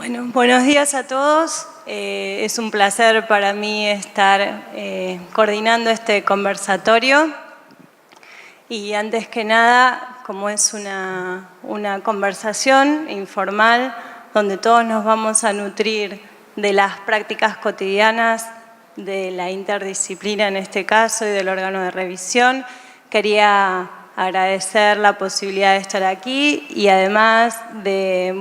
Bueno, buenos días a todos. Es un placer para mí estar coordinando este conversatorio. Y antes que nada, como es una conversación informal donde todos nos vamos a nutrir de las prácticas cotidianas de la interdisciplina en este caso y del órgano de revisión, quería agradecer la posibilidad de estar aquí y además de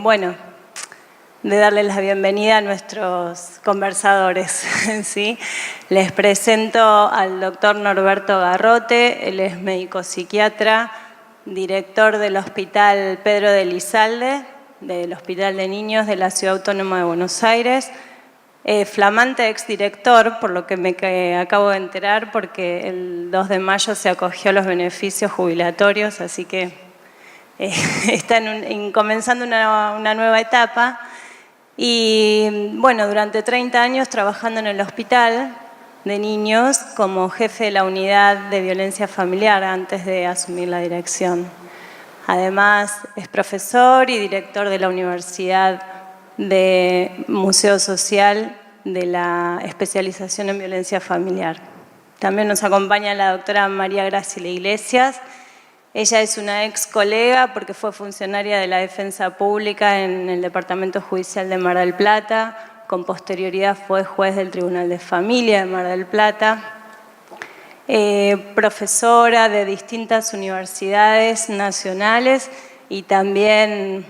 darles la bienvenida a nuestros conversadores. ¿Sí? Les presento al doctor Norberto Garrote, él es médico psiquiatra, director del Hospital Pedro de Elizalde, del Hospital de Niños de la Ciudad Autónoma de Buenos Aires, flamante exdirector, por lo que me acabo de enterar, porque el 2 de mayo se acogió a los beneficios jubilatorios, así que está comenzando una nueva etapa. Y bueno, durante 30 años trabajando en el hospital de niños como jefe de la unidad de violencia familiar antes de asumir la dirección. Además es profesor y director de la Universidad de Museo Social de la especialización en violencia familiar. También nos acompaña la doctora María Graciela Iglesias. Ella es una ex colega porque fue funcionaria de la Defensa Pública en el Departamento Judicial de Mar del Plata, con posterioridad fue juez del Tribunal de Familia de Mar del Plata, profesora de distintas universidades nacionales y también,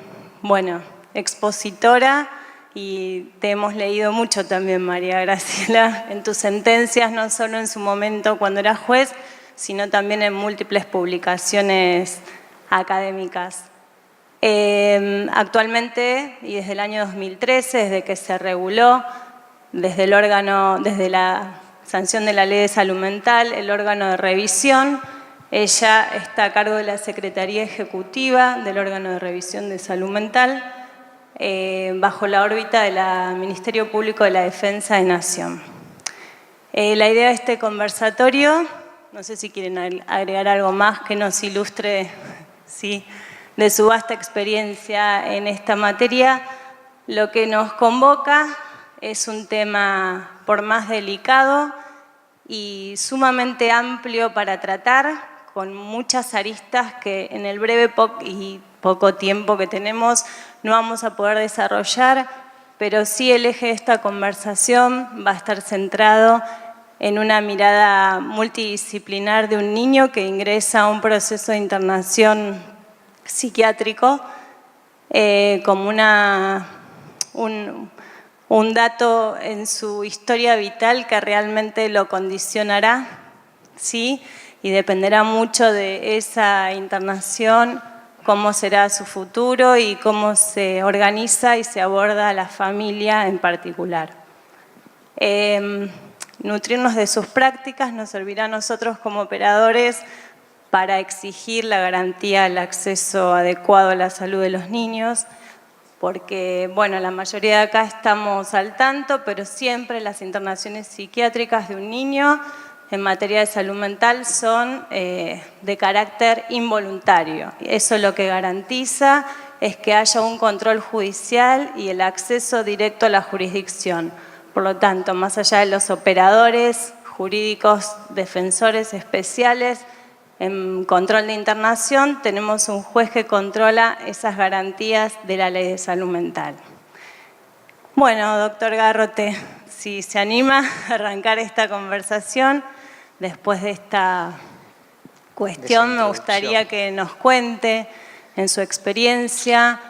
expositora, y te hemos leído mucho también, María Graciela, en tus sentencias, no solo en su momento cuando eras juez, sino también en múltiples publicaciones académicas. Actualmente, y desde el año 2013, desde que se reguló, desde la sanción de la Ley de Salud Mental, el órgano de revisión, ella está a cargo de la Secretaría Ejecutiva del órgano de revisión de salud mental, bajo la órbita del Ministerio Público de la Defensa de Nación. La idea de este conversatorio, no sé si quieren agregar algo más que nos ilustre, ¿sí?, de su vasta experiencia en esta materia. Lo que nos convoca es un tema por más delicado y sumamente amplio para tratar, con muchas aristas que en el breve y poco tiempo que tenemos no vamos a poder desarrollar, pero sí el eje de esta conversación va a estar centrado en una mirada multidisciplinar de un niño que ingresa a un proceso de internación psiquiátrico como un dato en su historia vital que realmente lo condicionará, ¿sí? Y dependerá mucho de esa internación, cómo será su futuro y cómo se organiza y se aborda la familia en particular. Nutrirnos de sus prácticas nos servirá a nosotros como operadores para exigir la garantía del acceso adecuado a la salud de los niños, porque, la mayoría de acá estamos al tanto, pero siempre las internaciones psiquiátricas de un niño en materia de salud mental son de carácter involuntario. Eso lo que garantiza es que haya un control judicial y el acceso directo a la jurisdicción. Por lo tanto, más allá de los operadores jurídicos, defensores especiales, en control de internación, tenemos un juez que controla esas garantías de la Ley de Salud Mental. Bueno, doctor Garrote, si se anima a arrancar esta conversación, después de esta cuestión, me gustaría que nos cuente en su experiencia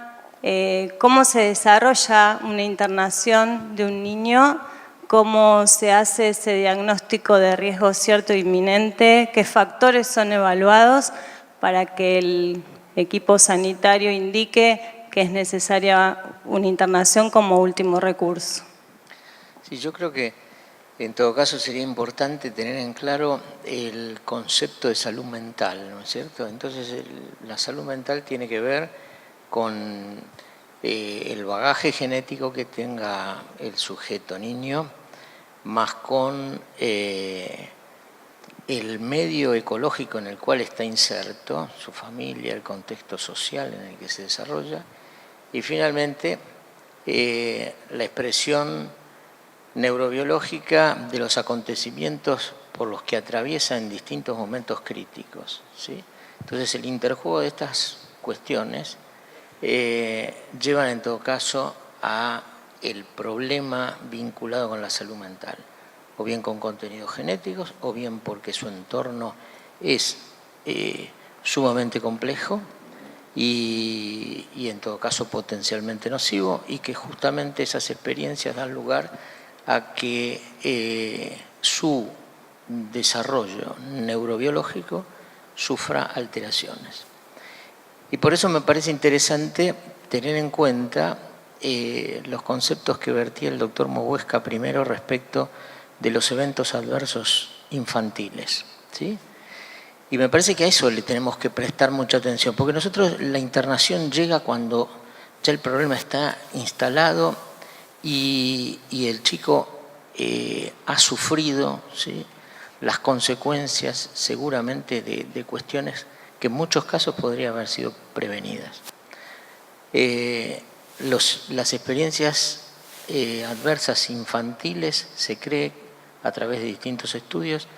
cómo se desarrolla una internación de un niño, cómo se hace ese diagnóstico de riesgo cierto e inminente, qué factores son evaluados para que el equipo sanitario indique que es necesaria una internación como último recurso. Sí, yo creo que en todo caso sería importante tener en claro el concepto de salud mental, ¿no es cierto? Entonces la salud mental tiene que ver con el bagaje genético que tenga el sujeto niño, más con el medio ecológico en el cual está inserto, su familia, el contexto social en el que se desarrolla, y finalmente la expresión neurobiológica de los acontecimientos por los que atraviesa en distintos momentos críticos, ¿sí? Entonces, el interjuego de estas cuestiones llevan en todo caso a el problema vinculado con la salud mental, o bien con contenidos genéticos, o bien porque su entorno es sumamente complejo y en todo caso potencialmente nocivo, y que justamente esas experiencias dan lugar a que su desarrollo neurobiológico sufra alteraciones. Y por eso me parece interesante tener en cuenta los conceptos que vertía el doctor Moguesca primero respecto de los eventos adversos infantiles, ¿sí? Y me parece que a eso le tenemos que prestar mucha atención, porque nosotros la internación llega cuando ya el problema está instalado y el chico ha sufrido, ¿sí?, las consecuencias seguramente de cuestiones que en muchos casos podrían haber sido prevenidas. Las experiencias adversas infantiles se cree a través de distintos estudios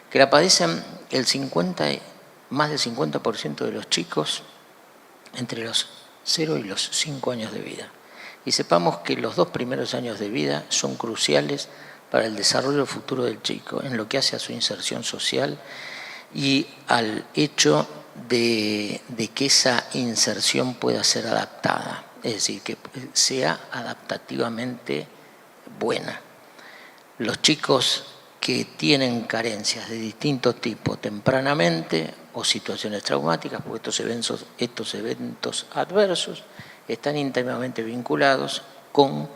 que la padecen más del 50% de los chicos entre los 0 y los 5 años de vida. Y sepamos que los 2 primeros años de vida son cruciales para el desarrollo futuro del chico, en lo que hace a su inserción social y al hecho de que esa inserción pueda ser adaptada, es decir, que sea adaptativamente buena. Los chicos que tienen carencias de distinto tipo tempranamente o situaciones traumáticas, porque estos eventos adversos están íntimamente vinculados con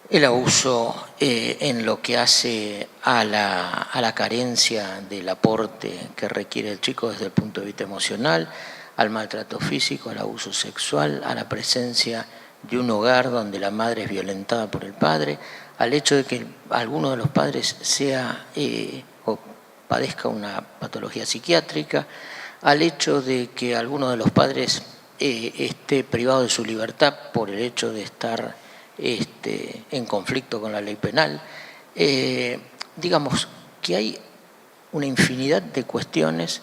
el abuso en lo que hace a la carencia del aporte que requiere el chico desde el punto de vista emocional, al maltrato físico, al abuso sexual, a la presencia de un hogar donde la madre es violentada por el padre, al hecho de que alguno de los padres sea o padezca una patología psiquiátrica, al hecho de que alguno de los padres esté privado de su libertad por el hecho de estar en conflicto con la ley penal. Digamos que hay una infinidad de cuestiones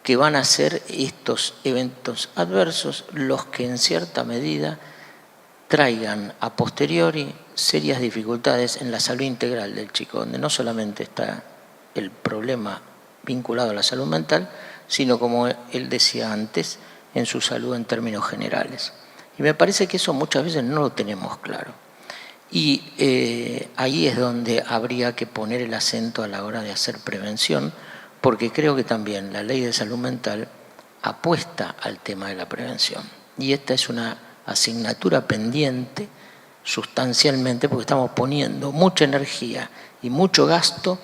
que van a ser estos eventos adversos los que en cierta medida traigan a posteriori serias dificultades en la salud integral del chico, donde no solamente está el problema vinculado a la salud mental, sino, como él decía antes, en su salud en términos generales. Y me parece que eso muchas veces no lo tenemos claro. Y ahí es donde habría que poner el acento a la hora de hacer prevención, porque creo que también la ley de salud mental apuesta al tema de la prevención. Y esta es una asignatura pendiente sustancialmente, porque estamos poniendo mucha energía y mucho gasto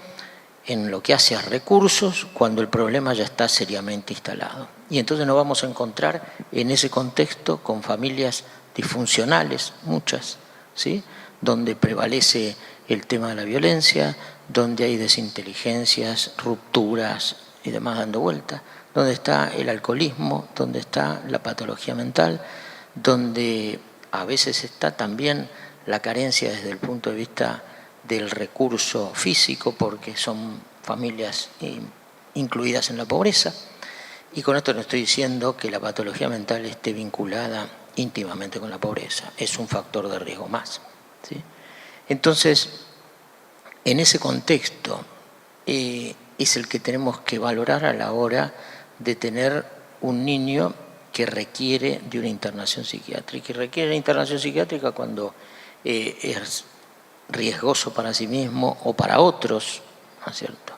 en lo que hace a recursos cuando el problema ya está seriamente instalado. Y entonces nos vamos a encontrar en ese contexto con familias disfuncionales, muchas, ¿sí?, donde prevalece el tema de la violencia, donde hay desinteligencias, rupturas y demás dando vuelta, donde está el alcoholismo, donde está la patología mental, donde a veces está también la carencia desde el punto de vista del recurso físico, porque son familias incluidas en la pobreza. Y con esto no estoy diciendo que la patología mental esté vinculada íntimamente con la pobreza, es un factor de riesgo más, ¿sí? Entonces, en ese contexto es el que tenemos que valorar a la hora de tener un niño que requiere de una internación psiquiátrica. Y requiere una internación psiquiátrica cuando es riesgoso para sí mismo o para otros, ¿no es cierto?,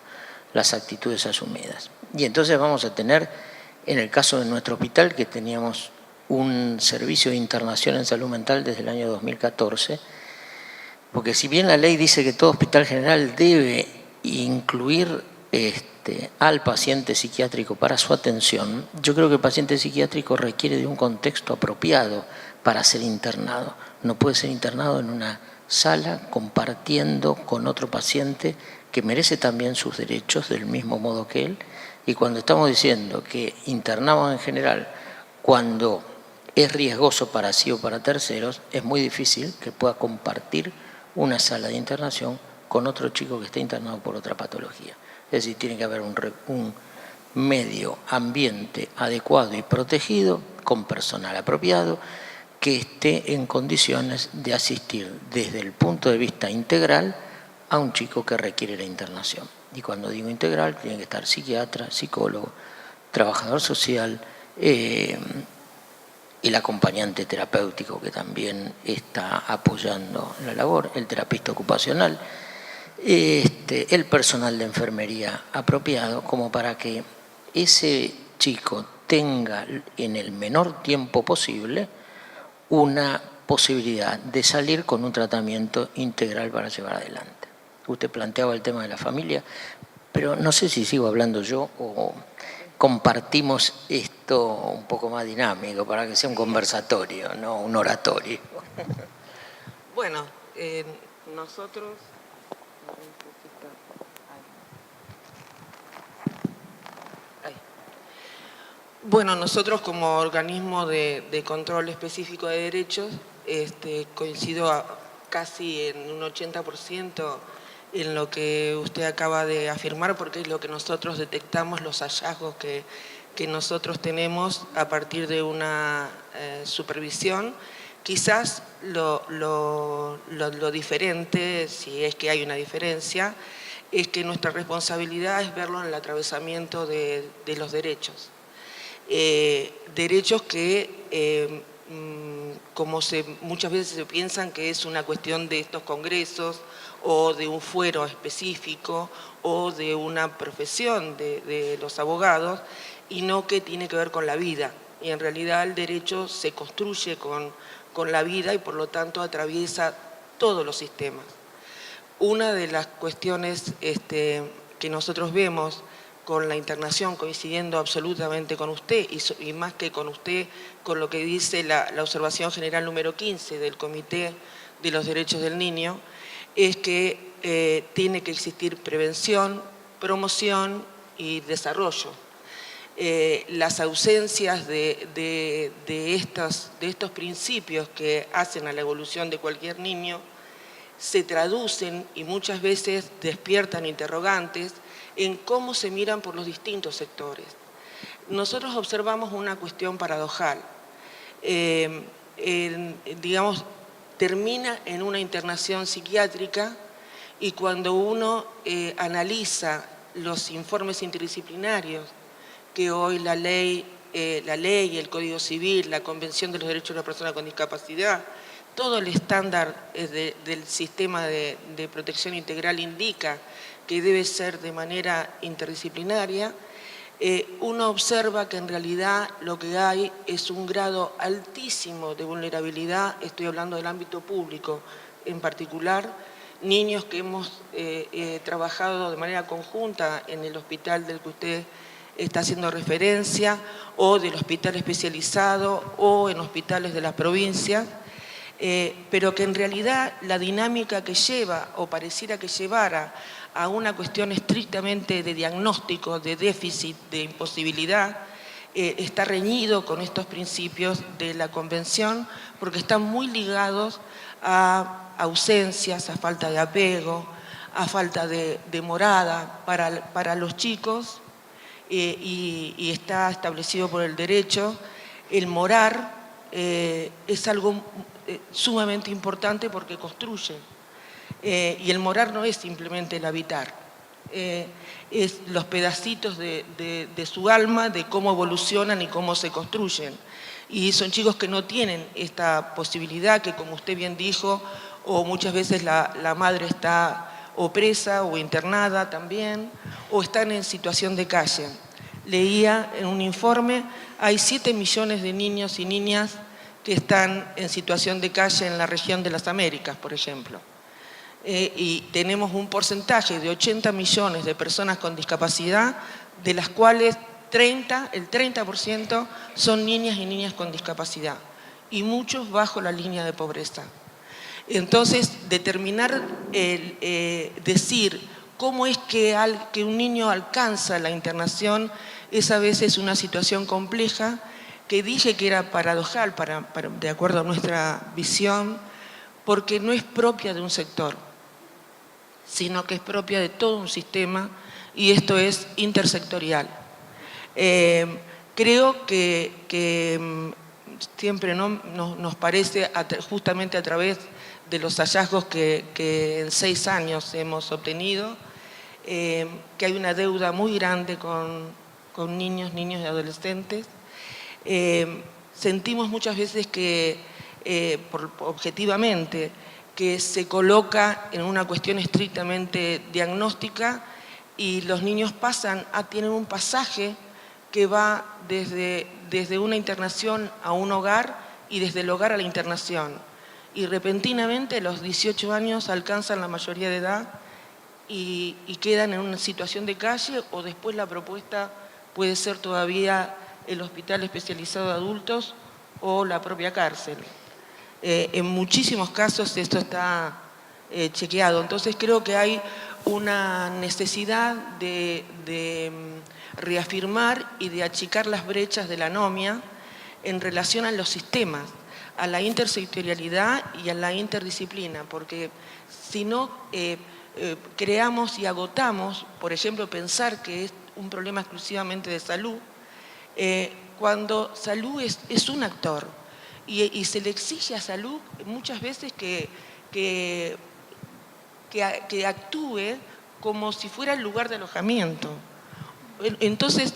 las actitudes asumidas. Y entonces vamos a tener, en el caso de nuestro hospital, que teníamos un servicio de internación en salud mental desde el año 2014, porque si bien la ley dice que todo hospital general debe incluir al paciente psiquiátrico para su atención, yo creo que el paciente psiquiátrico requiere de un contexto apropiado para ser internado. No puede ser internado en una sala compartiendo con otro paciente que merece también sus derechos del mismo modo que él. Y cuando estamos diciendo que internamos en general cuando es riesgoso para sí o para terceros, es muy difícil que pueda compartir una sala de internación con otro chico que está internado por otra patología. Es decir, tiene que haber un medio ambiente adecuado y protegido, con personal apropiado, que esté en condiciones de asistir desde el punto de vista integral a un chico que requiere la internación. Y cuando digo integral, tiene que estar psiquiatra, psicólogo, trabajador social, el acompañante terapéutico que también está apoyando la labor, el terapista ocupacional, el personal de enfermería apropiado, como para que ese chico tenga en el menor tiempo posible una posibilidad de salir con un tratamiento integral para llevar adelante. Usted planteaba el tema de la familia, pero no sé si sigo hablando yo o compartimos esto un poco más dinámico para que sea un conversatorio, no un oratorio. Bueno, nosotros... Bueno, nosotros como organismo de control específico de derechos, coincido casi en un 80% en lo que usted acaba de afirmar, porque es lo que nosotros detectamos, los hallazgos que nosotros tenemos a partir de una supervisión. Quizás lo diferente, si es que hay una diferencia, es que nuestra responsabilidad es verlo en el atravesamiento de los derechos. Derechos que, como muchas veces se piensan que es una cuestión de estos congresos o de un fuero específico o de una profesión de los abogados, y no que tiene que ver con la vida. Y en realidad el derecho se construye con la vida y por lo tanto atraviesa todos los sistemas. Una de las cuestiones que nosotros vemos con la internación, coincidiendo absolutamente con usted y más que con usted, con lo que dice la observación general número 15 del Comité de los Derechos del Niño, es que tiene que existir prevención, promoción y desarrollo. Las ausencias de estos principios que hacen a la evolución de cualquier niño se traducen y muchas veces despiertan interrogantes en cómo se miran por los distintos sectores. Nosotros observamos una cuestión paradojal. Digamos, termina en una internación psiquiátrica y cuando uno analiza los informes interdisciplinarios que hoy la ley, el Código Civil, la Convención de los Derechos de la Persona con Discapacidad, todo el estándar del sistema de protección integral indica que debe ser de manera interdisciplinaria, uno observa que en realidad lo que hay es un grado altísimo de vulnerabilidad, estoy hablando del ámbito público en particular, niños que hemos trabajado de manera conjunta en el hospital del que usted está haciendo referencia, o del hospital especializado, o en hospitales de las provincias, pero que en realidad la dinámica que lleva, o pareciera que llevara, a una cuestión estrictamente de diagnóstico, de déficit, de imposibilidad, está reñido con estos principios de la Convención, porque están muy ligados a ausencias, a falta de apego, a falta de morada para los chicos, y está establecido por el derecho. El morar es algo sumamente importante porque construye. Y el morar no es simplemente el habitar, es los pedacitos de su alma, de cómo evolucionan y cómo se construyen. Y son chicos que no tienen esta posibilidad, que como usted bien dijo, o muchas veces la madre está o presa o internada también, o están en situación de calle. Leía en un informe, hay 7 millones de niños y niñas que están en situación de calle en la región de las Américas, por ejemplo. Y tenemos un porcentaje de 80 millones de personas con discapacidad, de las cuales el 30% son niñas y niñas con discapacidad, y muchos bajo la línea de pobreza. Entonces, determinar, decir cómo es que un niño alcanza la internación es a veces una situación compleja, que dije que era paradojal de acuerdo a nuestra visión, porque no es propia de un sector, sino que es propia de todo un sistema, y esto es intersectorial. Creo que siempre nos parece, justamente a través de los hallazgos que en 6 años hemos obtenido, que hay una deuda muy grande con niños y adolescentes. Sentimos muchas veces que, objetivamente, que se coloca en una cuestión estrictamente diagnóstica y los niños tienen un pasaje que va desde una internación a un hogar y desde el hogar a la internación. Y repentinamente a los 18 años alcanzan la mayoría de edad y quedan en una situación de calle, o después la propuesta puede ser todavía el hospital especializado de adultos o la propia cárcel. En muchísimos casos esto está chequeado, entonces creo que hay una necesidad de reafirmar y de achicar las brechas de la anomia en relación a los sistemas, a la intersectorialidad y a la interdisciplina, porque si no creamos y agotamos, por ejemplo, pensar que es un problema exclusivamente de salud, cuando salud es un actor y se le exige a salud muchas veces que actúe como si fuera el lugar de alojamiento. Entonces,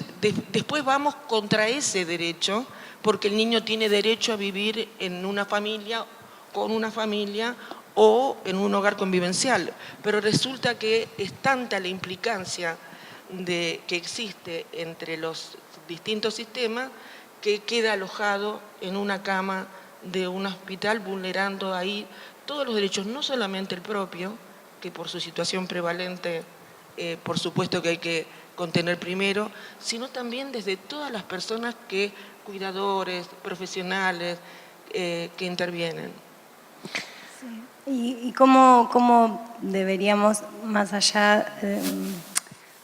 después vamos contra ese derecho, porque el niño tiene derecho a vivir en una familia, con una familia o en un hogar convivencial. Pero resulta que es tanta la implicancia que existe entre los distintos sistemas que queda alojado en una cama de un hospital, vulnerando ahí todos los derechos, no solamente el propio, que por su situación prevalente, por supuesto que hay que contener primero, sino también desde todas las personas cuidadores, profesionales, que intervienen. Sí. ¿Y cómo deberíamos, más allá,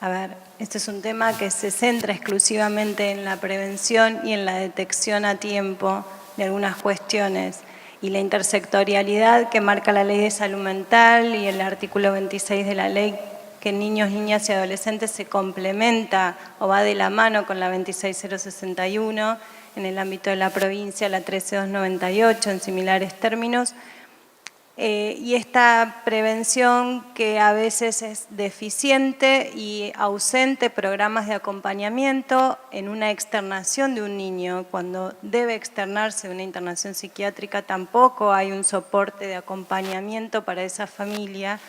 a ver, este es un tema que se centra exclusivamente en la prevención y en la detección a tiempo de algunas cuestiones, y la intersectorialidad que marca la Ley de Salud Mental y el artículo 26 de la ley, que en niños, niñas y adolescentes se complementa o va de la mano con la 26061, en el ámbito de la provincia la 13298 en similares términos, y esta prevención que a veces es deficiente y ausente programas de acompañamiento en una externación de un niño. Cuando debe externarse una internación psiquiátrica tampoco hay un soporte de acompañamiento para esa familia,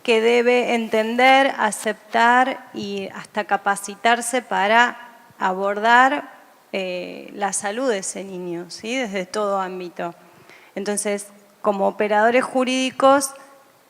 que debe entender, aceptar y hasta capacitarse para abordar la salud de ese niño, ¿sí? Desde todo ámbito. Entonces, como operadores jurídicos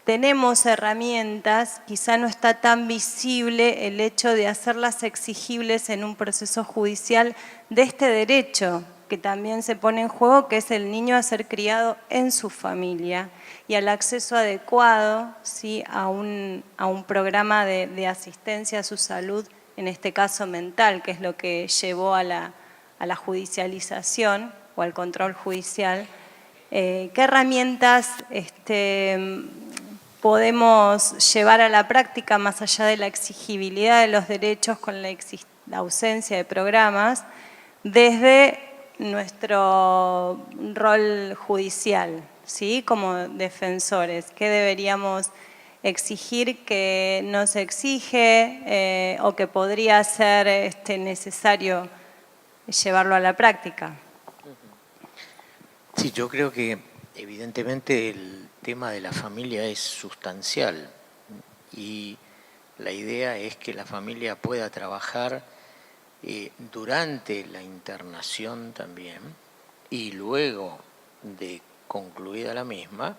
tenemos herramientas, quizá no está tan visible el hecho de hacerlas exigibles en un proceso judicial de este derecho que también se pone en juego, que es el niño a ser criado en su familia y al acceso adecuado, ¿sí?, a un programa de asistencia a su salud, en este caso mental, que es lo que llevó a la judicialización o al control judicial. ¿Qué herramientas podemos llevar a la práctica más allá de la exigibilidad de los derechos con la ausencia de programas desde nuestro rol judicial, ¿sí?, como defensores? ¿Qué deberíamos exigir que no se exige o que podría ser necesario llevarlo a la práctica? Sí, yo creo que evidentemente el tema de la familia es sustancial y la idea es que la familia pueda trabajar durante la internación también y luego de concluida la misma,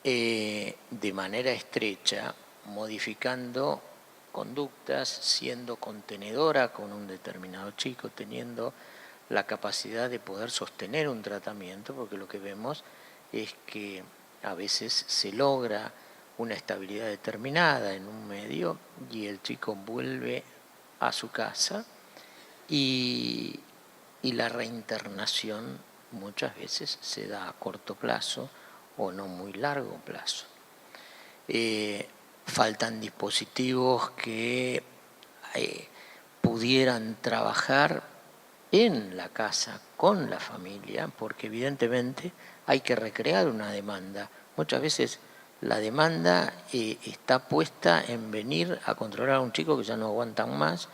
de manera estrecha, modificando conductas, siendo contenedora con un determinado chico, teniendo la capacidad de poder sostener un tratamiento, porque lo que vemos es que a veces se logra una estabilidad determinada en un medio y el chico vuelve a su casa y y la reinternación muchas veces se da a corto plazo o no muy largo plazo. Faltan dispositivos que pudieran trabajar en la casa con la familia, porque evidentemente hay que recrear una demanda. Muchas veces la demanda está puesta en venir a controlar a un chico que ya no aguantan más,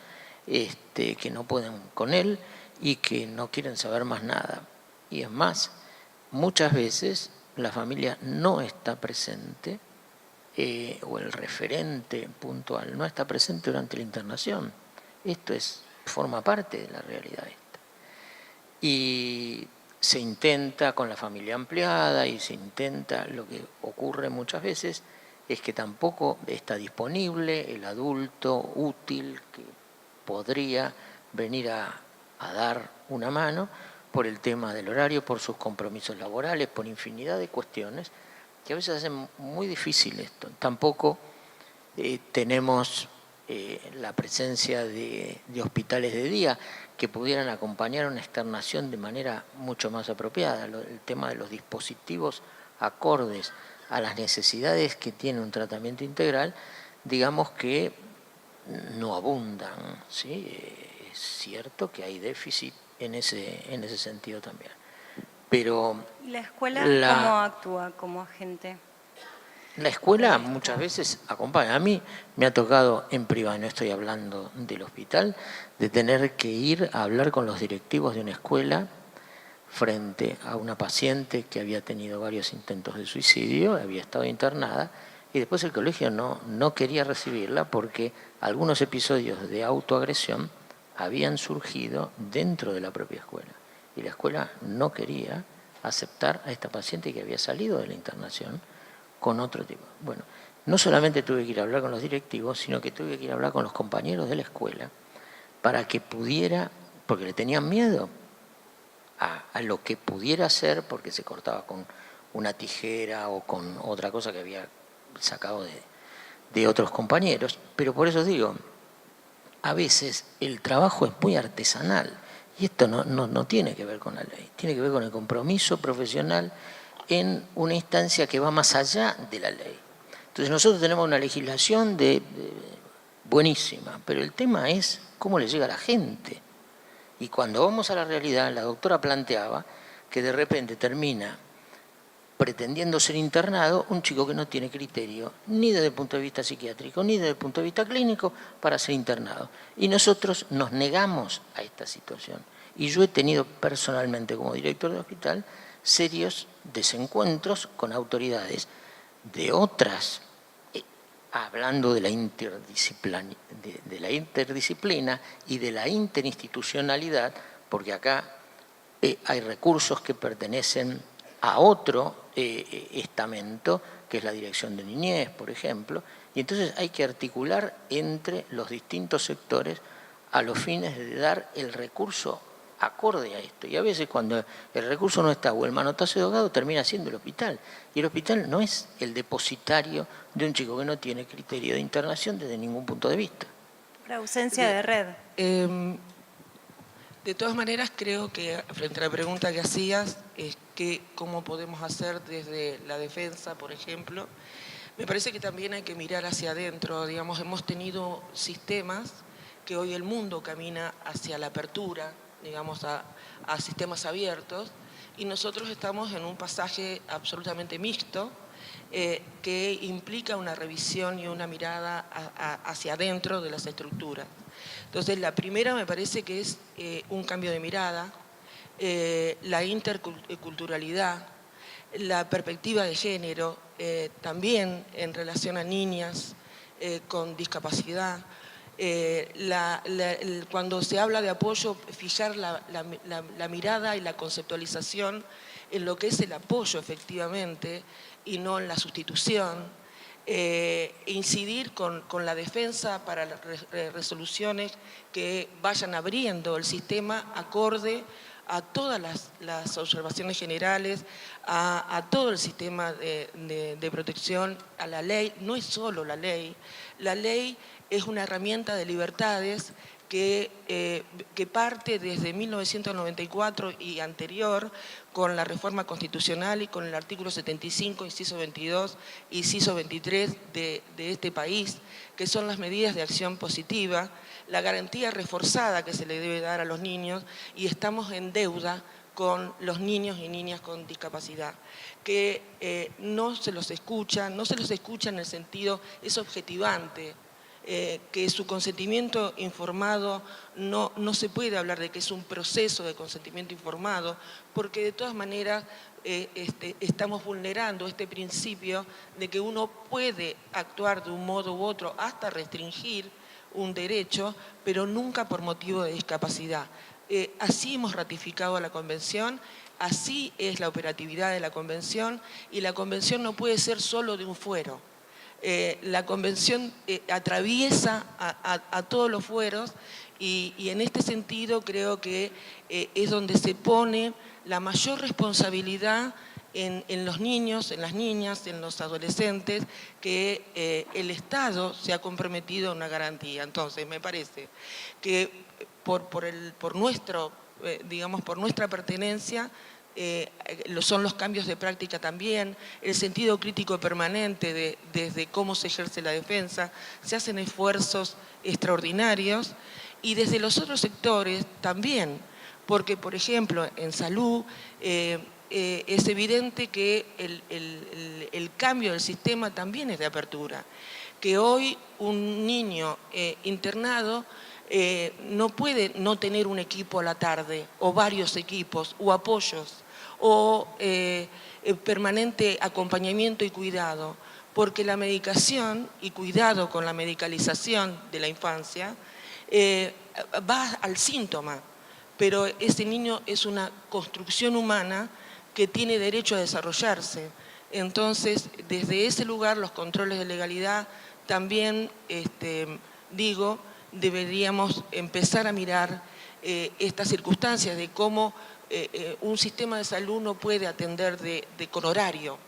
que no pueden con él y que no quieren saber más nada. Y es más, muchas veces la familia no está presente o el referente puntual no está presente durante la internación. Esto forma parte de la realidad esta. Y se intenta con la familia ampliada y se intenta, lo que ocurre muchas veces es que tampoco está disponible el adulto útil que podría venir a dar una mano por el tema del horario, por sus compromisos laborales, por infinidad de cuestiones que a veces hacen muy difícil esto. Tampoco tenemos la presencia de hospitales de día que pudieran acompañar una externación de manera mucho más apropiada. El tema de los dispositivos acordes a las necesidades que tiene un tratamiento integral, digamos que no abundan, ¿sí? Es cierto que hay déficit en ese sentido también. Pero ¿La escuela cómo actúa como agente? La escuela muchas veces acompaña. A mí me ha tocado en privado, no estoy hablando del hospital, de tener que ir a hablar con los directivos de una escuela frente a una paciente que había tenido varios intentos de suicidio, había estado internada, y después el colegio no quería recibirla porque algunos episodios de autoagresión habían surgido dentro de la propia escuela. Y la escuela no quería aceptar a esta paciente que había salido de la internación con otro tipo. Bueno, no solamente tuve que ir a hablar con los directivos, sino que tuve que ir a hablar con los compañeros de la escuela para que pudiera, porque le tenían miedo a lo que pudiera hacer, porque se cortaba con una tijera o con otra cosa que había sacado de otros compañeros. Pero por eso digo, a veces el trabajo es muy artesanal y esto no tiene que ver con la ley, tiene que ver con el compromiso profesional en una instancia que va más allá de la ley. Entonces nosotros tenemos una legislación buenísima, pero el tema es cómo le llega a la gente. Y cuando vamos a la realidad, la doctora planteaba que de repente termina pretendiendo ser internado un chico que no tiene criterio ni desde el punto de vista psiquiátrico ni desde el punto de vista clínico para ser internado. Y nosotros nos negamos a esta situación. Y yo he tenido personalmente como director de hospital serios desencuentros con autoridades de otras, hablando de la interdisciplina y de la interinstitucionalidad, porque acá hay recursos que pertenecen a otro estamento, que es la Dirección de Niñez, por ejemplo, y entonces hay que articular entre los distintos sectores a los fines de dar el recurso acorde a esto. Y a veces cuando el recurso no está o el manotazo de ahogado termina siendo el hospital. Y el hospital no es el depositario de un chico que no tiene criterio de internación desde ningún punto de vista. Por ausencia de red. De todas maneras, creo que frente a la pregunta que hacías, es que cómo podemos hacer desde la defensa, por ejemplo, me parece que también hay que mirar hacia adentro. Digamos, hemos tenido sistemas que hoy el mundo camina hacia la apertura, digamos, a sistemas abiertos, y nosotros estamos en un pasaje absolutamente mixto que implica una revisión y una mirada hacia adentro de las estructuras. Entonces, la primera me parece que es un cambio de mirada, la interculturalidad, la perspectiva de género, también en relación a niñas con discapacidad. Cuando se habla de apoyo, fijar la mirada y la conceptualización en lo que es el apoyo efectivamente y no en la sustitución. Incidir con la defensa para resoluciones que vayan abriendo el sistema acorde a todas las observaciones generales, a todo el sistema de protección, a la ley. No es solo la ley es una herramienta de libertades que parte desde 1994 y anterior con la reforma constitucional y con el artículo 75, inciso 22 y inciso 23 de este país, que son las medidas de acción positiva, la garantía reforzada que se le debe dar a los niños, y estamos en deuda con los niños y niñas con discapacidad, que no se los escucha en el sentido, es objetivante, que su consentimiento informado no se puede hablar de que es un proceso de consentimiento informado, porque de todas maneras estamos vulnerando este principio de que uno puede actuar de un modo u otro hasta restringir un derecho, pero nunca por motivo de discapacidad. Así hemos ratificado la Convención, así es la operatividad de la Convención, y la Convención no puede ser solo de un fuero. La Convención atraviesa a todos los fueros y en este sentido creo que es donde se pone la mayor responsabilidad en los niños, en las niñas, en los adolescentes, que el Estado se ha comprometido a una garantía. Entonces, me parece que por nuestra pertenencia, son los cambios de práctica también, el sentido crítico permanente desde cómo se ejerce la defensa, se hacen esfuerzos extraordinarios, y desde los otros sectores también, porque por ejemplo en salud es evidente que el cambio del sistema también es de apertura, que hoy un niño internado no puede no tener un equipo a la tarde, o varios equipos, o apoyos, o permanente acompañamiento y cuidado, porque la medicación y cuidado con la medicalización de la infancia va al síntoma, pero ese niño es una construcción humana que tiene derecho a desarrollarse. Entonces, desde ese lugar, los controles de legalidad también, deberíamos empezar a mirar estas circunstancias de cómo un sistema de salud no puede atender con horario.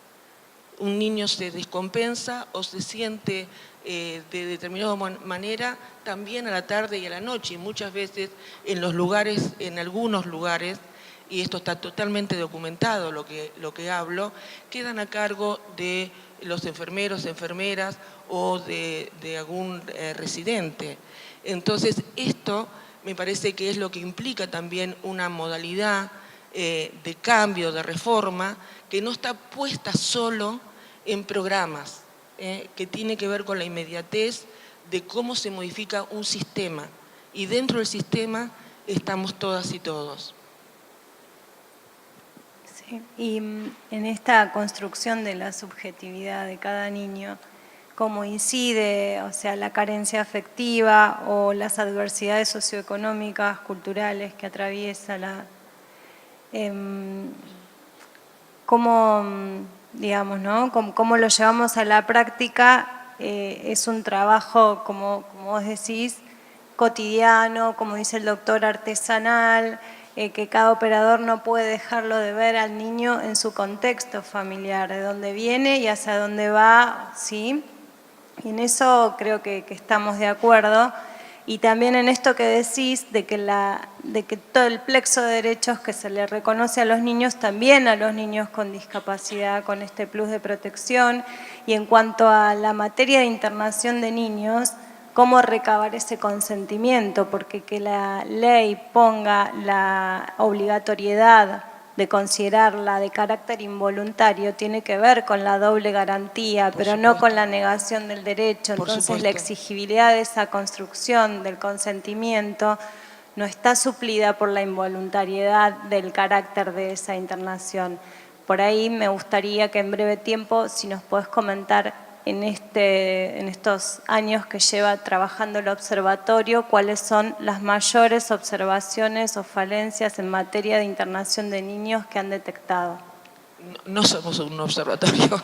Un niño se descompensa o se siente de determinada manera también a la tarde y a la noche, y muchas veces en algunos lugares, y esto está totalmente documentado lo que hablo, quedan a cargo de los enfermeros, enfermeras o de algún residente. Entonces, esto me parece que es lo que implica también una modalidad de cambio, de reforma, que no está puesta solo en programas, que tiene que ver con la inmediatez de cómo se modifica un sistema. Y dentro del sistema estamos todas y todos. Sí, y en esta construcción de la subjetividad de cada niño, cómo incide, o sea, la carencia afectiva o las adversidades socioeconómicas, culturales que atraviesa cómo, digamos, ¿no? Cómo lo llevamos a la práctica, es un trabajo, como vos decís, cotidiano, como dice el doctor, artesanal, que cada operador no puede dejarlo de ver al niño en su contexto familiar, de dónde viene y hacia dónde va, ¿sí? Y en eso creo que estamos de acuerdo. Y también en esto que decís, de que todo el plexo de derechos que se le reconoce a los niños, también a los niños con discapacidad, con este plus de protección. Y en cuanto a la materia de internación de niños, cómo recabar ese consentimiento, porque que la ley ponga la obligatoriedad de considerarla de carácter involuntario tiene que ver con la doble garantía, pero no con la negación del derecho. Entonces la exigibilidad de esa construcción del consentimiento no está suplida por la involuntariedad del carácter de esa internación. Por ahí me gustaría que en breve tiempo, si nos podés comentar en estos años que lleva trabajando el observatorio, cuáles son las mayores observaciones o falencias en materia de internación de niños que han detectado. No somos un observatorio,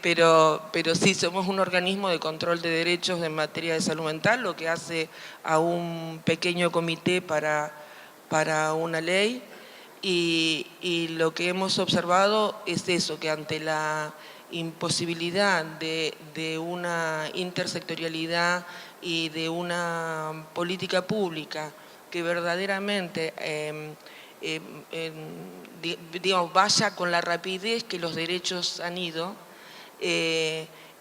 pero sí somos un organismo de control de derechos en materia de salud mental, lo que hace a un pequeño comité para una ley, y lo que hemos observado es eso, que ante imposibilidad de una intersectorialidad y de una política pública que verdaderamente digamos, vaya con la rapidez que los derechos han ido,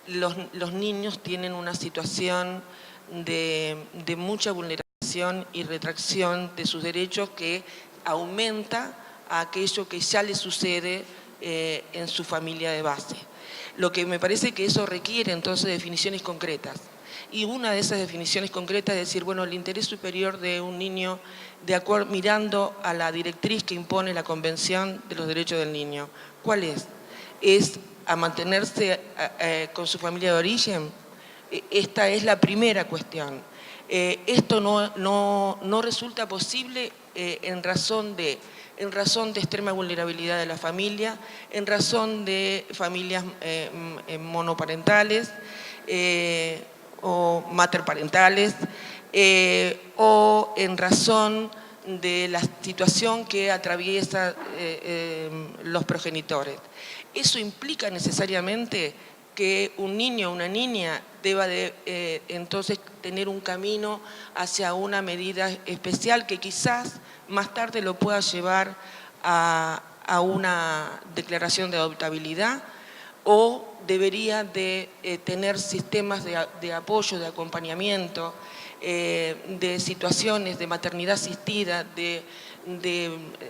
los niños tienen una situación de mucha vulneración y retracción de sus derechos que aumenta a aquello que ya les sucede en su familia de base. Lo que me parece que eso requiere entonces definiciones concretas. Y una de esas definiciones concretas es decir, bueno, el interés superior de un niño mirando a la directriz que impone la Convención de los Derechos del Niño. ¿Cuál es? ¿Es a mantenerse con su familia de origen? Esta es la primera cuestión. Esto no resulta posible en razón de extrema vulnerabilidad de la familia, en razón de familias monoparentales o materparentales, o en razón de la situación que atraviesa los progenitores. Eso implica necesariamente que un niño o una niña deba entonces tener un camino hacia una medida especial que quizás más tarde lo pueda llevar a una declaración de adoptabilidad, o debería de tener sistemas de apoyo, de acompañamiento, de situaciones de maternidad asistida,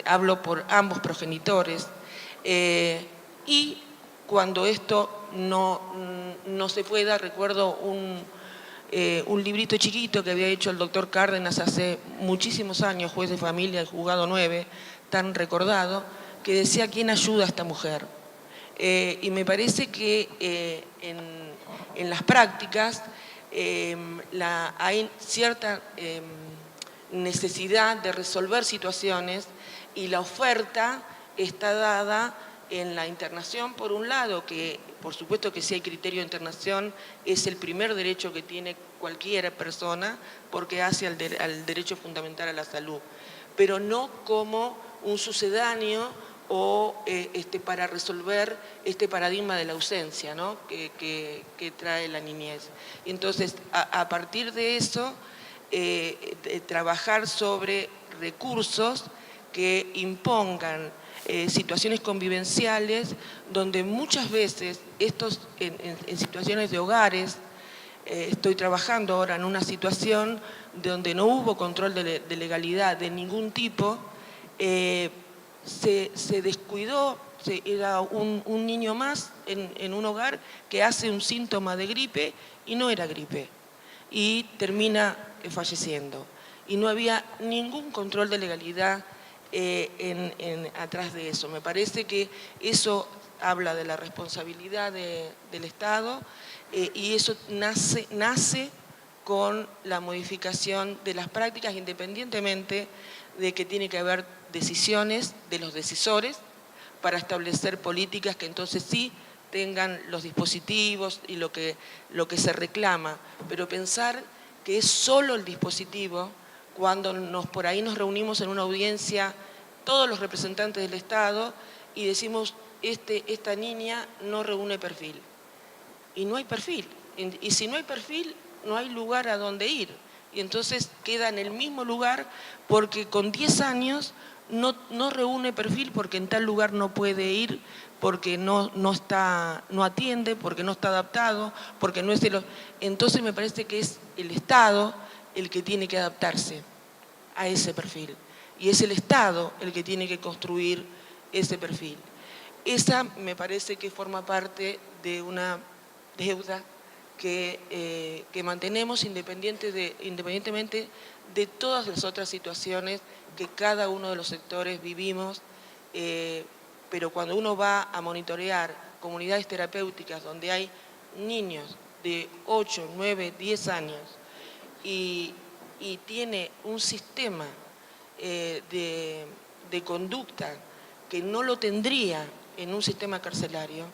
hablo por ambos progenitores, y cuando esto no se pueda, recuerdo un librito chiquito que había hecho el doctor Cárdenas hace muchísimos años, juez de familia del juzgado 9, tan recordado, que decía ¿quién ayuda a esta mujer? Y me parece que en las prácticas hay cierta necesidad de resolver situaciones y la oferta está dada en la internación, por un lado, que por supuesto que si hay criterio de internación es el primer derecho que tiene cualquier persona porque hace al derecho fundamental a la salud, pero no como un sucedáneo o para resolver este paradigma de la ausencia, ¿no? que trae la niñez. Entonces, a partir de eso, trabajar sobre recursos que impongan situaciones convivenciales donde muchas veces en situaciones de hogares, estoy trabajando ahora en una situación donde no hubo control de legalidad de ningún tipo, se descuidó, era un niño más en un hogar que hace un síntoma de gripe y no era gripe y termina falleciendo. Y no había ningún control de legalidad atrás de eso. Me parece que eso habla de la responsabilidad del Estado y eso nace con la modificación de las prácticas, independientemente de que tiene que haber decisiones de los decisores para establecer políticas que entonces sí tengan los dispositivos y lo que se reclama, pero pensar que es solo el dispositivo cuando por ahí nos reunimos en una audiencia todos los representantes del Estado y decimos esta niña no reúne perfil. Y no hay perfil. Y si no hay perfil, no hay lugar a donde ir. Y entonces queda en el mismo lugar porque con 10 años no reúne perfil porque en tal lugar no puede ir, porque no atiende, porque no está adaptado, porque no es Entonces me parece que es el Estado el que tiene que adaptarse a ese perfil. Y es el Estado el que tiene que construir ese perfil. Esa me parece que forma parte de una deuda que mantenemos independientemente de todas las otras situaciones que cada uno de los sectores vivimos, pero cuando uno va a monitorear comunidades terapéuticas donde hay niños de 8, 9, 10 años y tiene un sistema de conducta que no lo tendría en un sistema carcelario,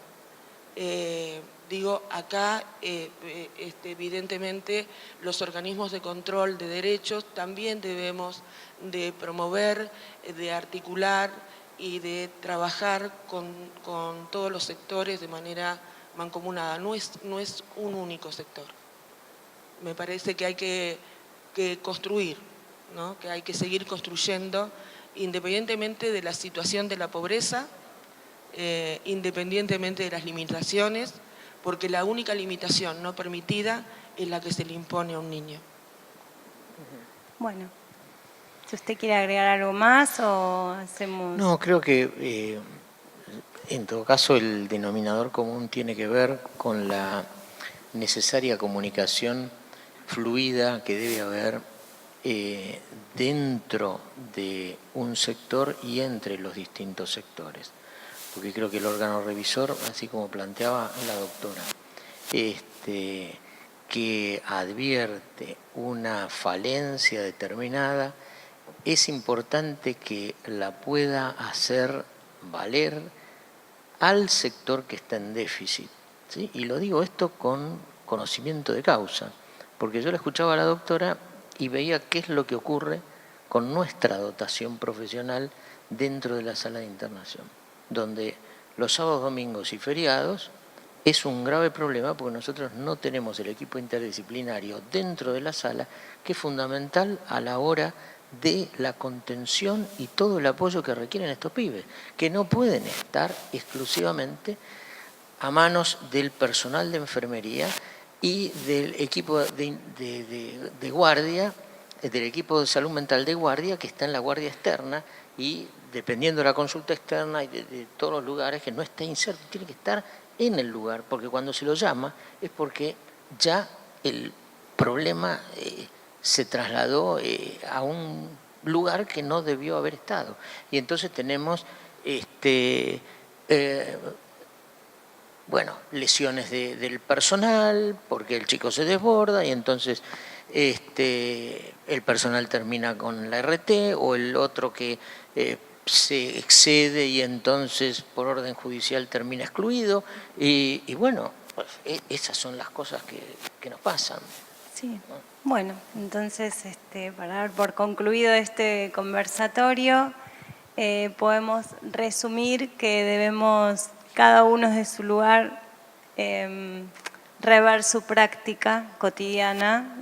digo, acá evidentemente los organismos de control de derechos también debemos de promover, de articular y de trabajar con todos los sectores de manera mancomunada. No es un único sector. Me parece que hay que construir, ¿no? Que hay que seguir construyendo independientemente de la situación de la pobreza, independientemente de las limitaciones, porque la única limitación no permitida es la que se le impone a un niño. Bueno, si usted quiere agregar algo más o hacemos... No, creo que en todo caso el denominador común tiene que ver con la necesaria comunicación fluida que debe haber dentro de un sector y entre los distintos sectores. Porque creo que el órgano revisor, así como planteaba la doctora, que advierte una falencia determinada, es importante que la pueda hacer valer al sector que está en déficit, ¿sí? Y lo digo esto con conocimiento de causa, porque yo la escuchaba a la doctora y veía qué es lo que ocurre con nuestra dotación profesional dentro de la sala de internación, donde los sábados, domingos y feriados es un grave problema porque nosotros no tenemos el equipo interdisciplinario dentro de la sala, que es fundamental a la hora de la contención y todo el apoyo que requieren estos pibes, que no pueden estar exclusivamente a manos del personal de enfermería y del equipo de guardia, del equipo de salud mental de guardia, que está en la guardia externa y dependiendo de la consulta externa y de todos los lugares, que no está inserto, tiene que estar en el lugar, porque cuando se lo llama es porque ya el problema se trasladó a un lugar que no debió haber estado. Y entonces tenemos lesiones del personal, porque el chico se desborda y entonces el personal termina con la RT, o el otro que se excede y entonces por orden judicial termina excluido. Y bueno, pues, esas son las cosas que nos pasan. Sí. Bueno, entonces, para dar por concluido este conversatorio, podemos resumir que debemos, cada uno desde su lugar, rever su práctica cotidiana,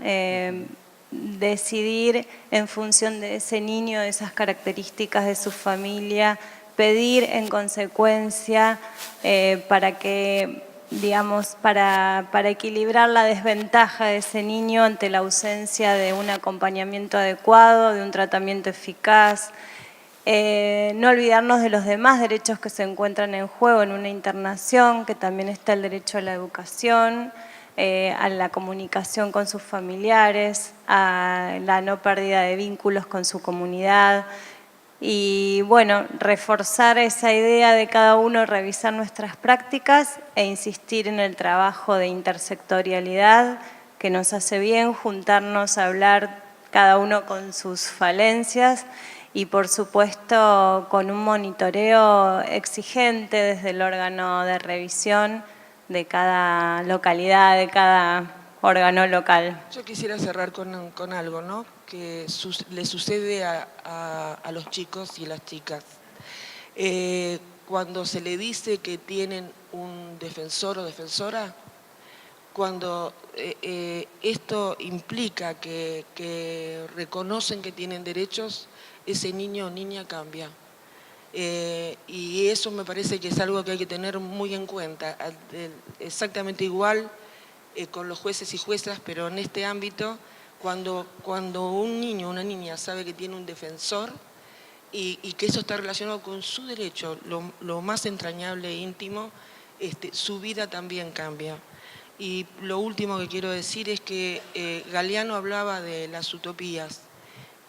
decidir en función de ese niño, de esas características de su familia, pedir en consecuencia para que, digamos, para equilibrar la desventaja de ese niño ante la ausencia de un acompañamiento adecuado, de un tratamiento eficaz. No olvidarnos de los demás derechos que se encuentran en juego en una internación, que también está el derecho a la educación, a la comunicación con sus familiares, a la no pérdida de vínculos con su comunidad. Y bueno, reforzar esa idea de cada uno, revisar nuestras prácticas e insistir en el trabajo de intersectorialidad, que nos hace bien juntarnos a hablar cada uno con sus falencias y por supuesto con un monitoreo exigente desde el órgano de revisión de cada localidad, de cada órgano local. Yo quisiera cerrar con algo, ¿no? Que le sucede a los chicos y las chicas. Cuando se le dice que tienen un defensor o defensora, cuando esto implica que reconocen que tienen derechos, ese niño o niña cambia. Y eso me parece que es algo que hay que tener muy en cuenta. Exactamente igual con los jueces y juezas, pero en este ámbito, cuando un niño o una niña sabe que tiene un defensor y que eso está relacionado con su derecho, lo más entrañable e íntimo, su vida también cambia. Y lo último que quiero decir es que Galeano hablaba de las utopías,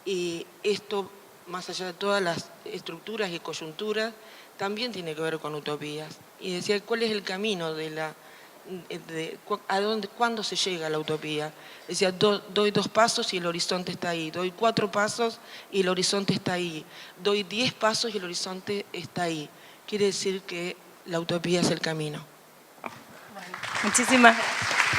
y esto, más allá de todas las estructuras y coyunturas, también tiene que ver con utopías. Y decía, ¿cuál es el camino cuándo se llega a la utopía? Decía, doy 2 pasos y el horizonte está ahí, doy 4 pasos y el horizonte está ahí, doy 10 pasos y el horizonte está ahí. Quiere decir que la utopía es el camino. Bueno, muchísimas gracias.